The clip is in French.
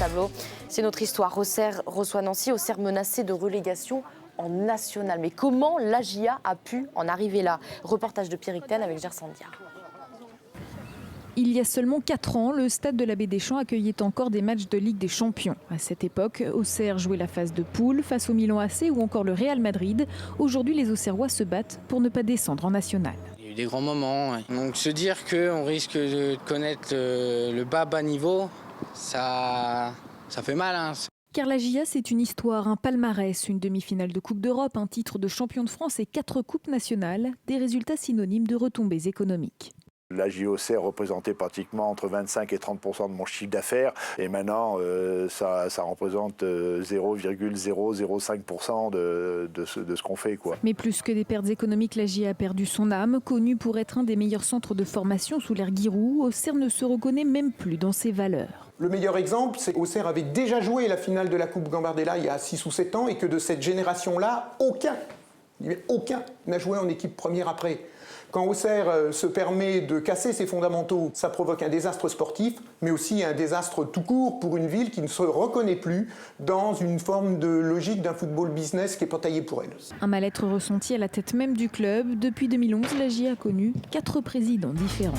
tableau. C'est notre histoire. Auxerre reçoit Nancy, Auxerre menacé de relégation en national. Mais comment l'AJA a pu en arriver là? Reportage de Pierre Icten avec Gersandia. Il y a seulement 4 ans, le stade de l'Abbé Deschamps accueillait encore des matchs de Ligue des Champions. À cette époque, Auxerre jouait la phase de poule face au Milan AC ou encore le Real Madrid. Aujourd'hui, les Auxerrois se battent pour ne pas descendre en national. Il y a eu des grands moments. Donc se dire qu'on risque de connaître le bas niveau, ça fait mal. Hein. Car la JA, c'est une histoire, un palmarès, une demi-finale de Coupe d'Europe, un titre de champion de France et 4 coupes nationales, des résultats synonymes de retombées économiques. La Auxerre représentait pratiquement entre 25 et 30% de mon chiffre d'affaires et maintenant ça représente 0,005% de ce qu'on fait, quoi. Mais plus que des pertes économiques, la JA a perdu son âme. Connue pour être un des meilleurs centres de formation sous l'ère Giroud, Auxerre ne se reconnaît même plus dans ses valeurs. Le meilleur exemple, c'est qu'Auxerre avait déjà joué la finale de la Coupe Gambardella il y a 6 ou 7 ans et que de cette génération-là, aucun n'a joué en équipe première après. Quand Auxerre se permet de casser ses fondamentaux, ça provoque un désastre sportif, mais aussi un désastre tout court pour une ville qui ne se reconnaît plus dans une forme de logique d'un football business qui n'est pas taillé pour elle. Un mal-être ressenti à la tête même du club. Depuis 2011, la JA a connu 4 présidents différents.